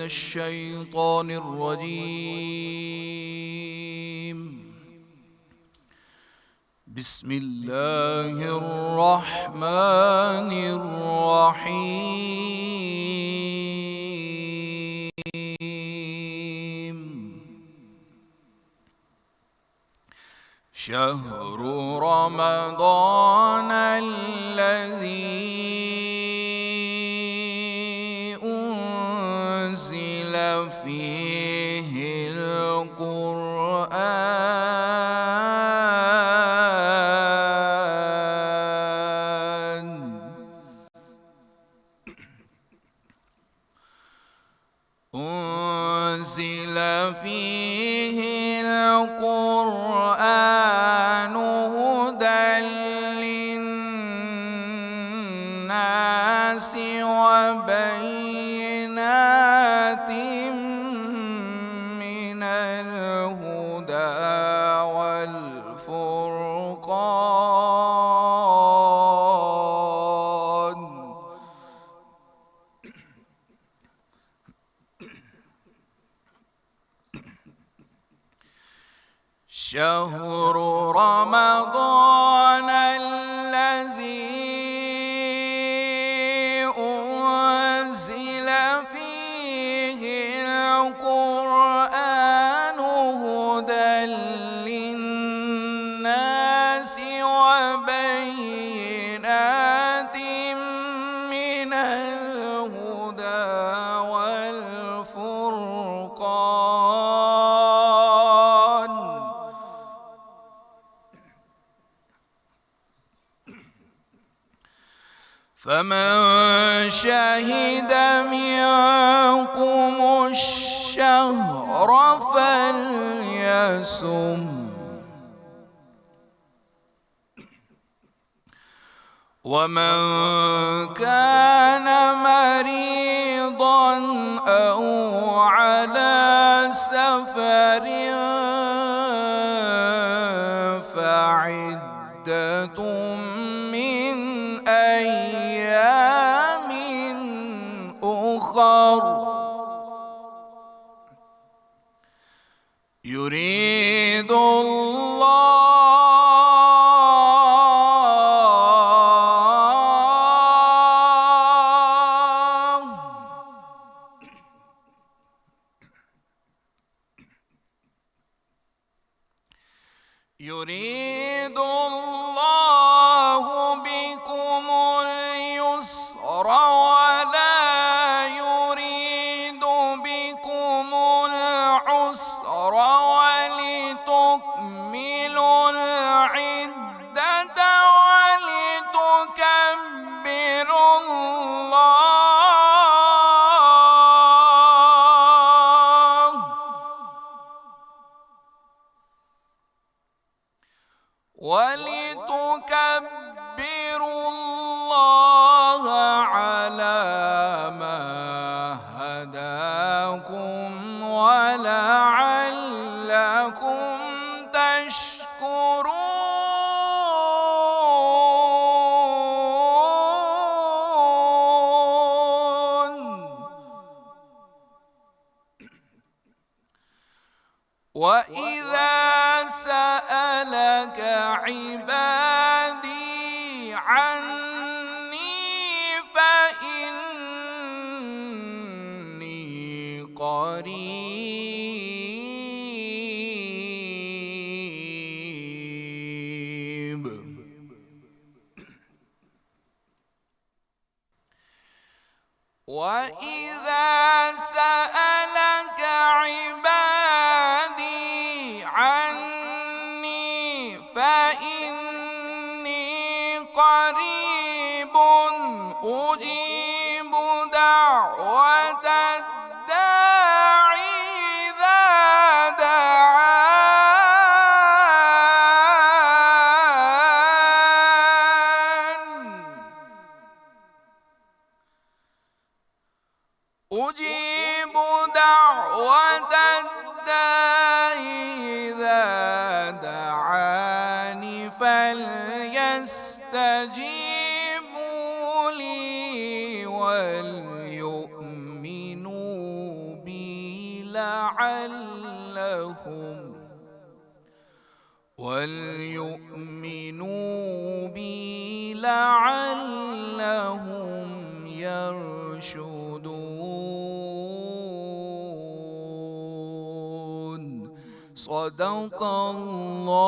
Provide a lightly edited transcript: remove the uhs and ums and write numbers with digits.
الشيطان الرجيم. بسم الله الرحمن الرحيم. شهر رمضان الذي أنزل فيه القرآن هدى للناس وبينات من الهدى والفرقان. شهر رمضان الذي أنزل فيه القرآن هدى للناس وبينات من الهدى والفرقان. فمن شهد منكم الشهر فليصم، ومن كان مريضا أو على سفر فعدة من أيام أخر. يريد الله بكم اليسر ولا يريد بكم العسر ولتكملوا العدة ولتكبروا الله على ما هداكم ولعلكم تشكرون. وإذا سألك عبادي عني فإني قريب. وإذا سألك عبادي عني فإني قريب أجيب دعوة الداعي إذا دعان. أجيب دعوة الداعي إذا دعاني فليستجيبوا لي وليؤمنوا وليؤمنوا بي لعلهم يرشدون. صدق الله